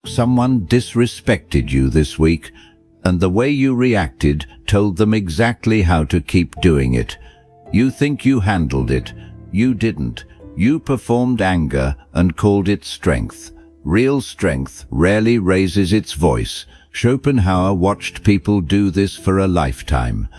Someone disrespected you this week, and the way you reacted told them exactly how to keep doing it. You think you handled it. You didn't. You performed anger and called it strength. Real strength rarely raises its voice. Schopenhauer watched people do this for a lifetime.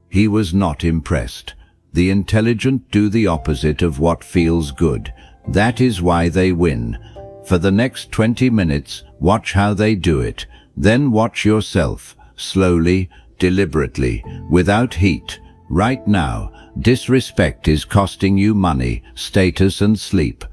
He was not impressed. The intelligent do the opposite of what feels good. That is why they win. For the next 20 minutes, watch how they do it. Then watch yourself, slowly, deliberately, without heat. Right now, disrespect is costing you money, status and sleep.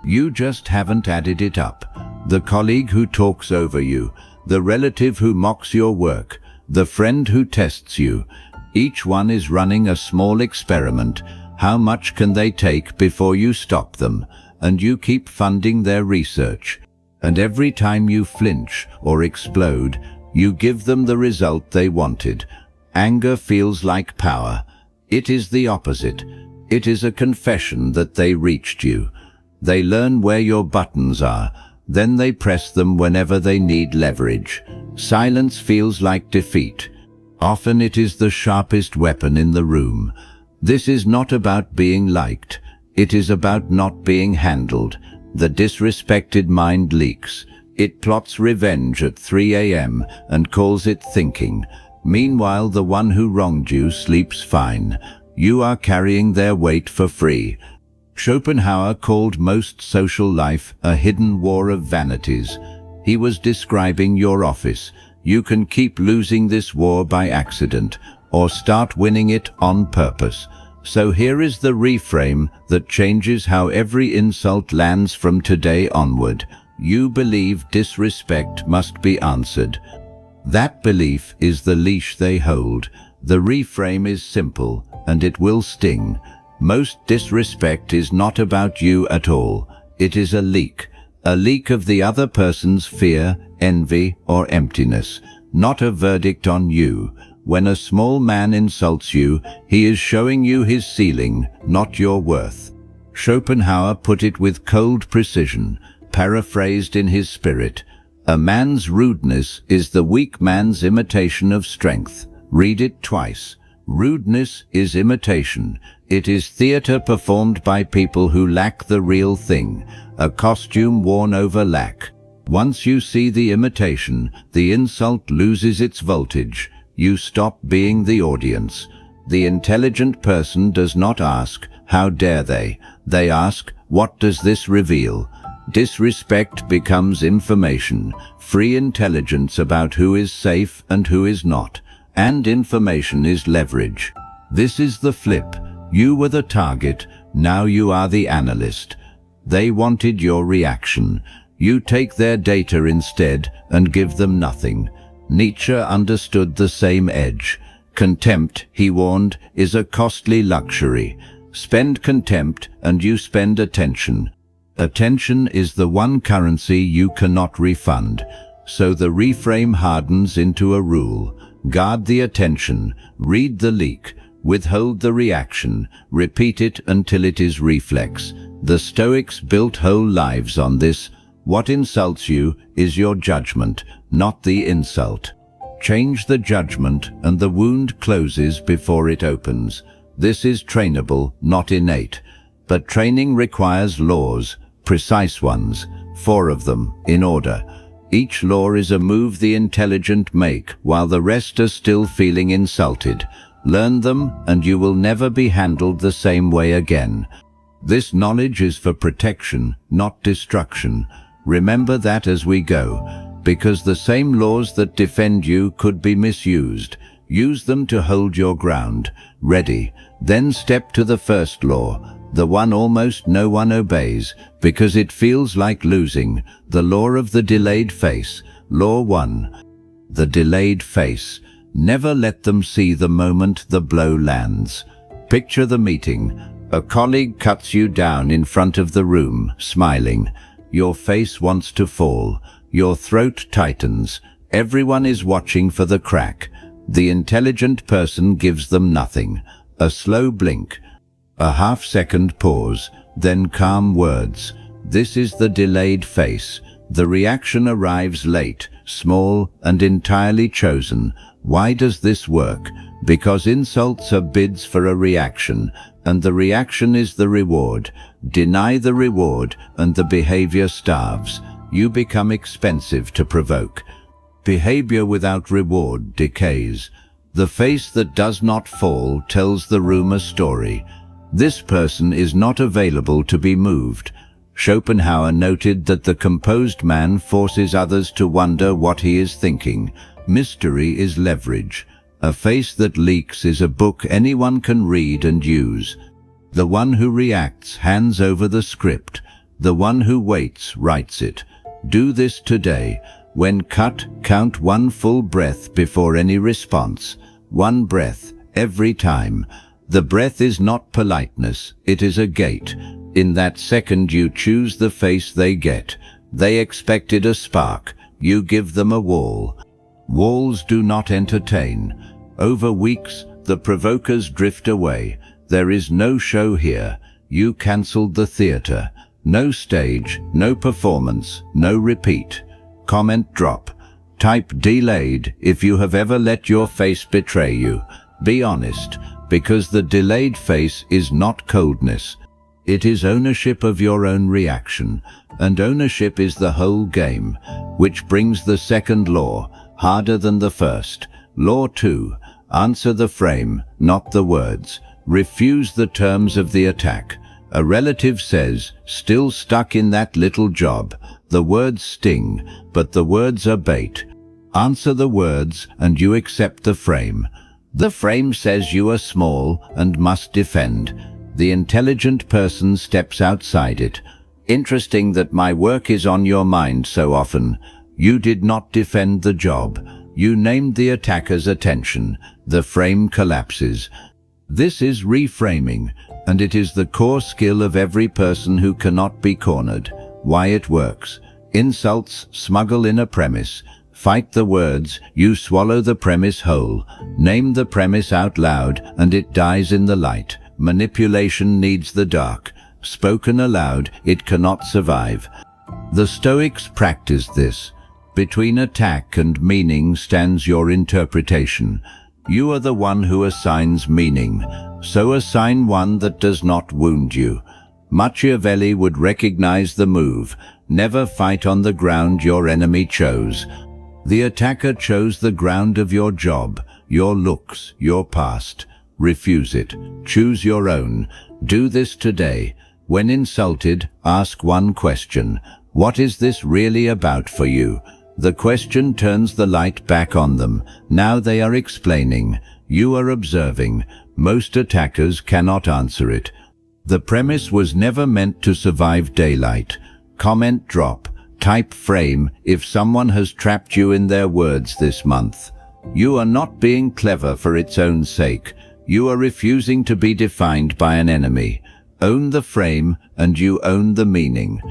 You just haven't added it up. The colleague who talks over you, the relative who mocks your work, the friend who tests you. Each one is running a small experiment. How much can they take before you stop them? And you keep funding their research. And every time you flinch or explode, you give them the result they wanted. Anger feels like power. It is the opposite. It is a confession that they reached you. They learn where your buttons are. Then they press them whenever they need leverage. Silence feels like defeat. Often it is the sharpest weapon in the room. This is not about being liked. It is about not being handled. The disrespected mind leaks. It plots revenge at 3 a.m. and calls it thinking. Meanwhile, the one who wronged you sleeps fine. You are carrying their weight for free. Schopenhauer called most social life a hidden war of vanities. He was describing your office. You can keep losing this war by accident, or start winning it on purpose. So here is the reframe that changes how every insult lands from today onward. You believe disrespect must be answered. That belief is the leash they hold. The reframe is simple, and it will sting. Most disrespect is not about you at all. It is a leak of the other person's fear, envy, or emptiness, not a verdict on you. When a small man insults you, he is showing you his ceiling, not your worth. Schopenhauer put it with cold precision, paraphrased in his spirit. A man's rudeness is the weak man's imitation of strength. Read it twice. Rudeness is imitation. It is theater performed by people who lack the real thing, a costume worn over lack. Once you see the imitation, the insult loses its voltage. You stop being the audience. The intelligent person does not ask, how dare they? They ask, what does this reveal? Disrespect becomes information, free intelligence about who is safe and who is not. And information is leverage. This is the flip. You were the target, now you are the analyst. They wanted your reaction. You take their data instead and give them nothing. Nietzsche understood the same edge. Contempt, he warned, is a costly luxury. Spend contempt and you spend attention. Attention is the one currency you cannot refund. So the reframe hardens into a rule. Guard the attention, read the leak, withhold the reaction, repeat it until it is reflex. The Stoics built whole lives on this. What insults you is your judgment, not the insult. Change the judgment and the wound closes before it opens. This is trainable, not innate. But training requires laws, precise ones, 4 of them, in order. Each law is a move the intelligent make while the rest are still feeling insulted. Learn them and you will never be handled the same way again. This knowledge is for protection, not destruction. Remember that as we go, because the same laws that defend you could be misused. Use them to hold your ground. Ready. Then step to the first law, the one almost no one obeys, because it feels like losing, the law of the delayed face. Law 1. The delayed face. Never let them see the moment the blow lands. Picture the meeting. A colleague cuts you down in front of the room, smiling. Your face wants to fall. Your throat tightens. Everyone is watching for the crack. The intelligent person gives them nothing. A slow blink. A half-second pause, then calm words. This is the delayed face. The reaction arrives late, small, and entirely chosen. Why does this work? Because insults are bids for a reaction, and the reaction is the reward. Deny the reward, and the behavior starves. You become expensive to provoke. Behavior without reward decays. The face that does not fall tells the room a story. This person is not available to be moved. Schopenhauer noted that the composed man forces others to wonder what he is thinking. Mystery is leverage. A face that leaks is a book anyone can read and use. The one who reacts hands over the script. The one who waits writes it. Do this today. When cut, count one full breath before any response. One breath, every time. The breath is not politeness, it is a gate. In that second you choose the face they get. They expected a spark, you give them a wall. Walls do not entertain. Over weeks, the provokers drift away. There is no show here. You cancelled the theatre. No stage, no performance, no repeat. Comment drop. Type delayed if you have ever let your face betray you. Be honest, because the delayed face is not coldness. It is ownership of your own reaction, and ownership is the whole game, which brings the second law, harder than the first. Law 2. Answer the frame, not the words. Refuse the terms of the attack. A relative says, still stuck in that little job. The words sting, but the words are bait. Answer the words and you accept the frame. The frame says you are small and must defend. The intelligent person steps outside it. Interesting that my work is on your mind so often. You did not defend the job. You named the attacker's attention. The frame collapses. This is reframing, and it is the core skill of every person who cannot be cornered. Why it works. Insults smuggle in a premise. Fight the words, you swallow the premise whole. Name the premise out loud, and it dies in the light. Manipulation needs the dark. Spoken aloud, it cannot survive. The Stoics practiced this. Between attack and meaning stands your interpretation. You are the one who assigns meaning, so assign one that does not wound you. Machiavelli would recognize the move. Never fight on the ground your enemy chose. The attacker chose the ground of your job, your looks, your past. Refuse it. Choose your own. Do this today. When insulted, ask one question. What is this really about for you? The question turns the light back on them. Now they are explaining. You are observing. Most attackers cannot answer it. The premise was never meant to survive daylight. Comment drop. Type frame if someone has trapped you in their words this month. You are not being clever for its own sake. You are refusing to be defined by an enemy. Own the frame and you own the meaning.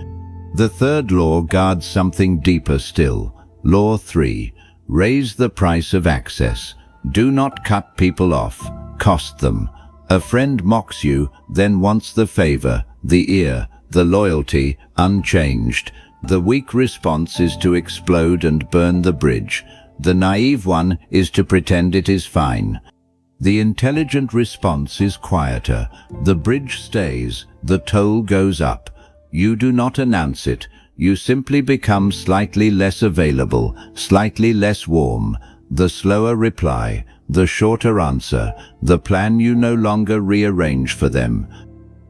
The third law guards something deeper still. Law 3. Raise the price of access. Do not cut people off. Cost them. A friend mocks you, then wants the favor, the ear, the loyalty, unchanged. The weak response is to explode and burn the bridge. The naive one is to pretend it is fine. The intelligent response is quieter. The bridge stays, the toll goes up. You do not announce it. You simply become slightly less available, slightly less warm. The slower reply, the shorter answer, the plan you no longer rearrange for them.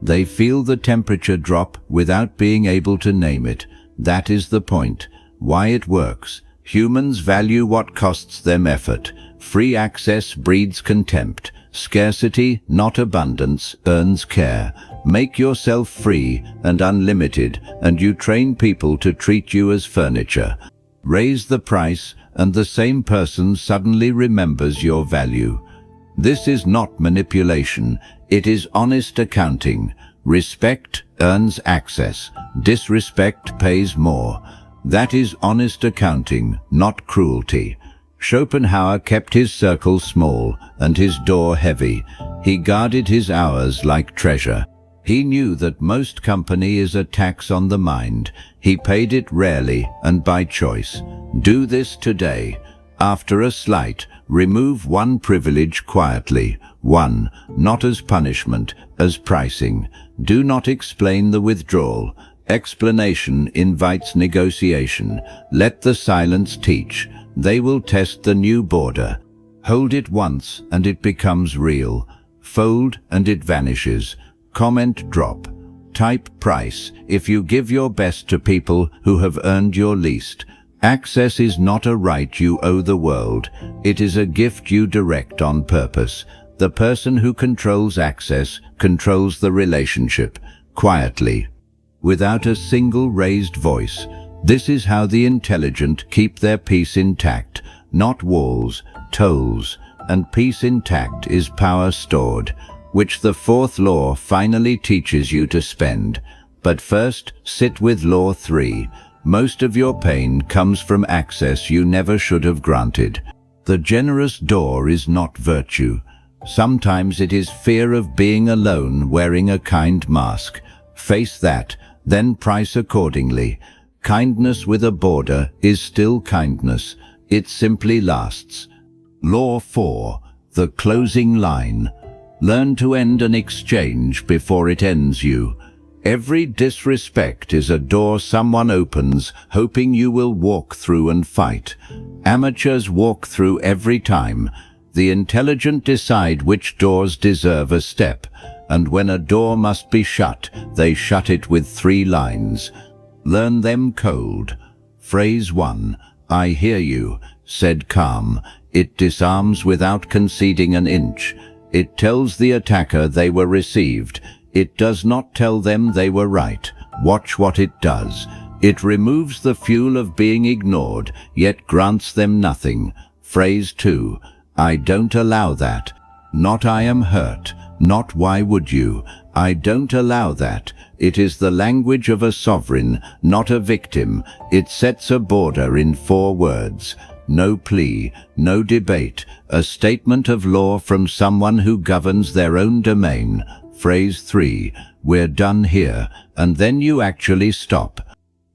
They feel the temperature drop without being able to name it. That is the point. Why it works. Humans value what costs them effort. Free access breeds contempt. Scarcity, not abundance, earns care. Make yourself free and unlimited, and you train people to treat you as furniture. Raise the price, and the same person suddenly remembers your value. This is not manipulation. It is honest accounting. Respect earns access. Disrespect pays more. That is honest accounting, not cruelty. Schopenhauer kept his circle small and his door heavy. He guarded his hours like treasure. He knew that most company is a tax on the mind. He paid it rarely and by choice. Do this today. After a slight, remove one privilege quietly. 1. Not as punishment, as pricing. Do not explain the withdrawal. Explanation invites negotiation. Let the silence teach. They will test the new border. Hold it once and it becomes real. Fold and it vanishes. Comment drop. Type price if you give your best to people who have earned your least. Access is not a right you owe the world. It is a gift you direct on purpose. The person who controls access controls the relationship, quietly, without a single raised voice. This is how the intelligent keep their peace intact, not walls, tolls, and peace intact is power stored, which the fourth law finally teaches you to spend. But first, sit with law 3. Most of your pain comes from access you never should have granted. The generous door is not virtue. Sometimes it is fear of being alone wearing a kind mask. Face that, then price accordingly. Kindness with a border is still kindness. It simply lasts. Law 4. The closing line. Learn to end an exchange before it ends you. Every disrespect is a door someone opens, hoping you will walk through and fight. Amateurs walk through every time. The intelligent decide which doors deserve a step, and when a door must be shut, they shut it with 3 lines. Learn them cold. Phrase 1. I hear you, said calm. It disarms without conceding an inch. It tells the attacker they were received. It does not tell them they were right. Watch what it does. It removes the fuel of being ignored, yet grants them nothing. Phrase 2. I don't allow that. Not I am hurt. Not why would you. I don't allow that. It is the language of a sovereign, not a victim. It sets a border in 4 words. No plea, no debate. A statement of law from someone who governs their own domain. Phrase 3. We're done here, and then you actually stop.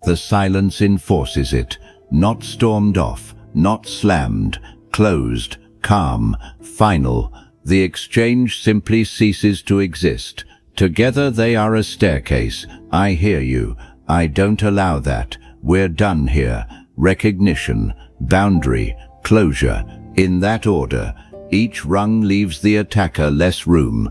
The silence enforces it. Not stormed off, not slammed, closed, calm, final. The exchange simply ceases to exist. Together they are a staircase. I hear you. I don't allow that. We're done here. Recognition, boundary, closure. In that order, each rung leaves the attacker less room.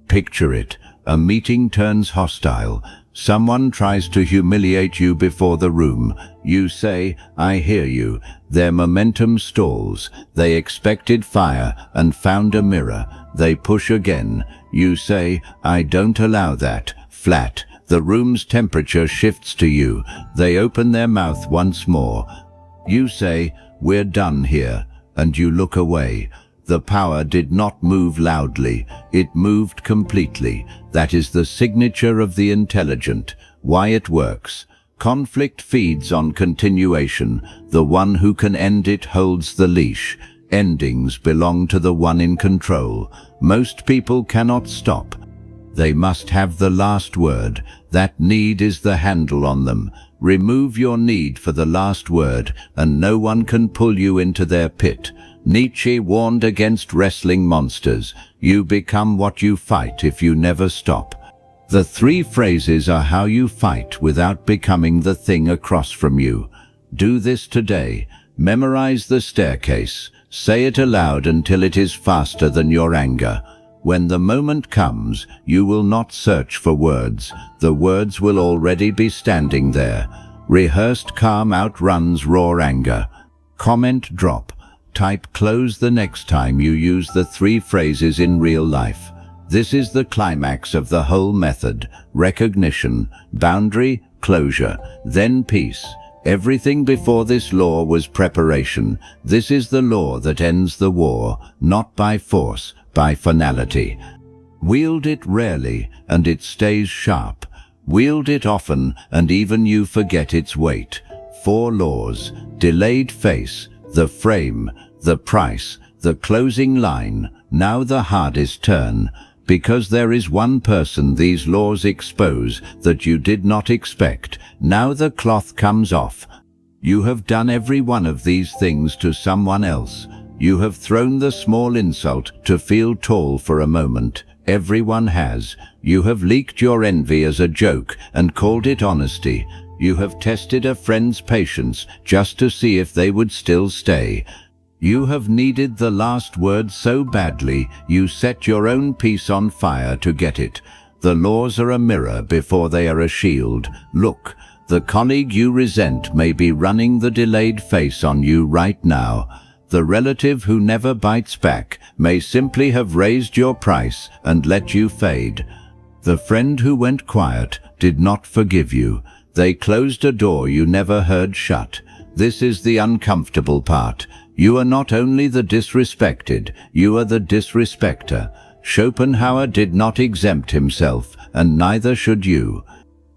Picture it. A meeting turns hostile. Someone tries to humiliate you before the room. You say, I hear you. Their momentum stalls. They expected fire and found a mirror. They push again. You say, I don't allow that. Flat. The room's temperature shifts to you. They open their mouth once more. You say, we're done here. And you look away. The power did not move loudly. It moved completely. That is the signature of the intelligent. Why it works. Conflict feeds on continuation. The one who can end it holds the leash. Endings belong to the one in control. Most people cannot stop. They must have the last word. That need is the handle on them. Remove your need for the last word, and no one can pull you into their pit. Nietzsche warned against wrestling monsters. You become what you fight if you never stop. The 3 phrases are how you fight without becoming the thing across from you. Do this today. Memorize the staircase. Say it aloud until it is faster than your anger. When the moment comes, you will not search for words. The words will already be standing there. Rehearsed calm outruns raw anger. Comment drop. Type close the next time you use the 3 phrases in real life. This is the climax of the whole method. Recognition, boundary, closure, then peace. Everything before this law was preparation. This is the law that ends the war, not by force, by finality. Wield it rarely, and it stays sharp. Wield it often, and even you forget its weight. 4 laws: delayed face, the frame, the price, the closing line. Now the hardest turn. Because there is one person these laws expose that you did not expect. Now the cloth comes off. You have done every one of these things to someone else. You have thrown the small insult to feel tall for a moment. Everyone has. You have leaked your envy as a joke and called it honesty. You have tested a friend's patience just to see if they would still stay. You have needed the last word so badly you set your own peace on fire to get it. The laws are a mirror before they are a shield. Look, the colleague you resent may be running the delayed face on you right now. The relative who never bites back may simply have raised your price and let you fade. The friend who went quiet did not forgive you. They closed a door you never heard shut. This is the uncomfortable part. You are not only the disrespected, you are the disrespecter. Schopenhauer did not exempt himself, and neither should you.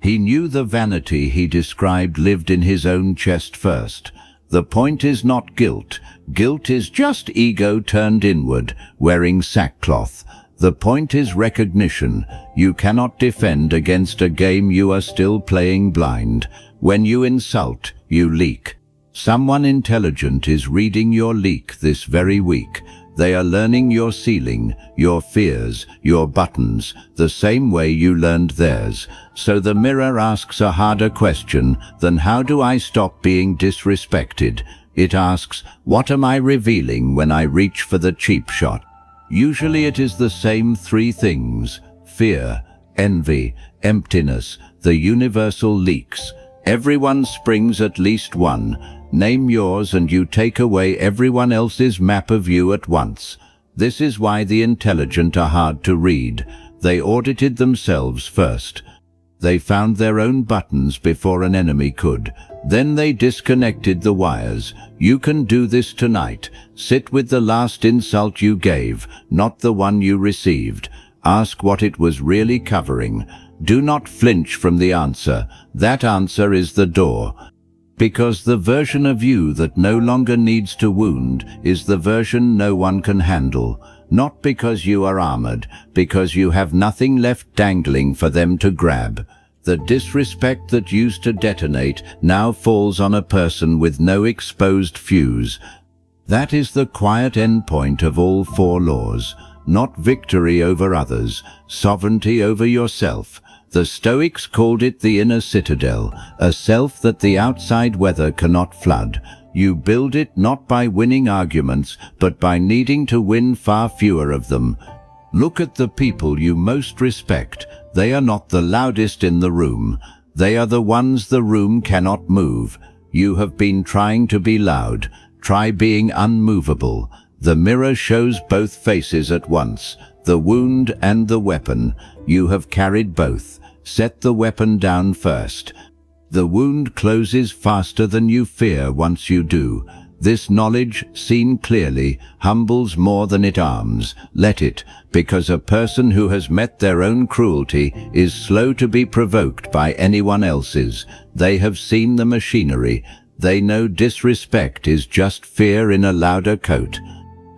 He knew the vanity he described lived in his own chest first. The point is not guilt. Guilt is just ego turned inward, wearing sackcloth. The point is recognition. You cannot defend against a game you are still playing blind. When you insult, you leak. Someone intelligent is reading your leak this very week. They are learning your ceiling, your fears, your buttons, the same way you learned theirs. So the mirror asks a harder question than how do I stop being disrespected? It asks, what am I revealing when I reach for the cheap shot? Usually it is the same three things: fear, envy, emptiness, the universal leaks. Everyone springs at least one. Name yours and you take away everyone else's map of you at once. This is why the intelligent are hard to read. They audited themselves first. They found their own buttons before an enemy could. Then they disconnected the wires. You can do this tonight. Sit with the last insult you gave, not the one you received. Ask what it was really covering. Do not flinch from the answer. That answer is the door. Because the version of you that no longer needs to wound is the version no one can handle. Not because you are armored, because you have nothing left dangling for them to grab. The disrespect that used to detonate now falls on a person with no exposed fuse. That is the quiet endpoint of all four laws. Not victory over others, sovereignty over yourself. The Stoics called it the inner citadel, a self that the outside weather cannot flood. You build it not by winning arguments, but by needing to win far fewer of them. Look at the people you most respect. They are not the loudest in the room. They are the ones the room cannot move. You have been trying to be loud. Try being unmovable. The mirror shows both faces at once, the wound and the weapon. You have carried both. Set the weapon down first. The wound closes faster than you fear once you do. This knowledge, seen clearly, humbles more than it arms. Let it, because a person who has met their own cruelty is slow to be provoked by anyone else's. They have seen the machinery. They know disrespect is just fear in a louder coat.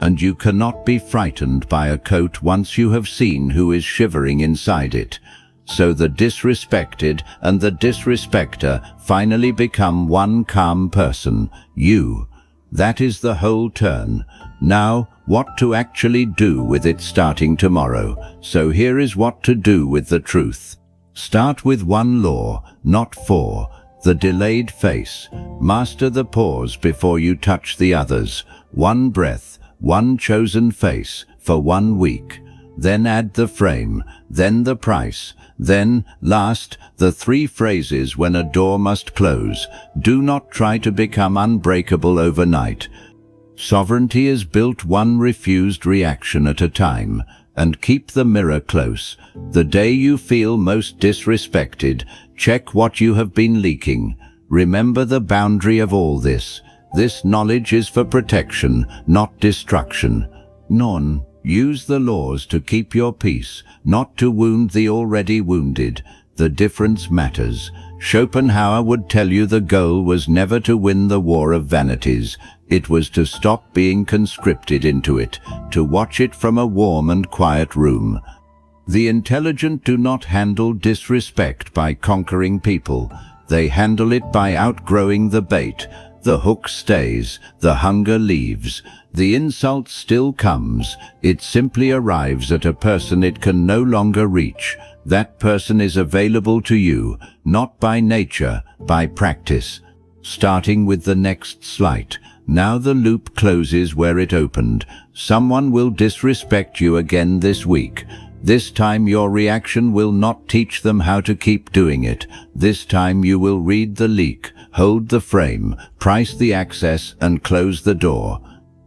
And you cannot be frightened by a coat once you have seen who is shivering inside it. So the disrespected and the disrespecter finally become one calm person, you. That is the whole turn. Now, what to actually do with it starting tomorrow. So here is what to do with the truth. Start with one law, not four. The delayed face. Master the pause before you touch the others. One breath, one chosen face, for 1 week. Then add the frame, then the price. Then, last, the 3 phrases when a door must close. Do not try to become unbreakable overnight. Sovereignty is built one refused reaction at a time. And keep the mirror close. The day you feel most disrespected, check what you have been leaking. Remember the boundary of all this. This knowledge is for protection, not destruction. None. Use the laws to keep your peace, not to wound the already wounded. The difference matters. Schopenhauer would tell you the goal was never to win the war of vanities. It was to stop being conscripted into it, to watch it from a warm and quiet room. The intelligent do not handle disrespect by conquering people. They handle it by outgrowing the bait. The hook stays, the hunger leaves. The insult still comes. It simply arrives at a person it can no longer reach. That person is available to you, not by nature, by practice. Starting with the next slight. Now the loop closes where it opened. Someone will disrespect you again this week. This time your reaction will not teach them how to keep doing it. This time you will read the leak, hold the frame, price the access, and close the door.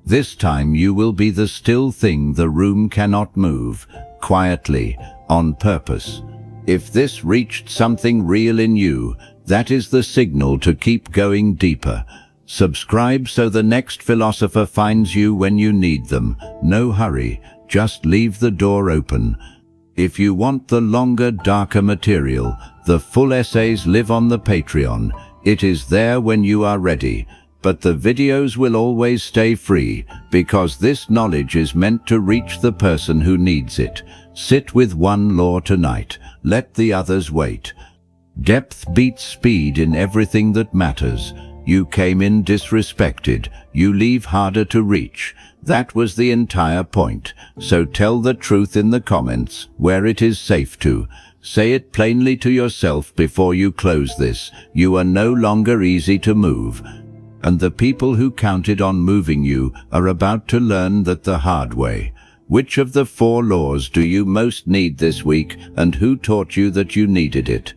This time you will be the still thing the room cannot move, quietly, on purpose. If this reached something real in you, that is the signal to keep going deeper. Subscribe so the next philosopher finds you when you need them. No hurry, just leave the door open. If you want the longer, darker material, the full essays live on the Patreon. It is there when you are ready. But the videos will always stay free, because this knowledge is meant to reach the person who needs it. Sit with one law tonight. Let the others wait. Depth beats speed in everything that matters. You came in disrespected. You leave harder to reach. That was the entire point. So tell the truth in the comments, where it is safe to. Say it plainly to yourself before you close this. You are no longer easy to move. And the people who counted on moving you are about to learn that the hard way. Which of the 4 laws do you most need this week, and who taught you that you needed it?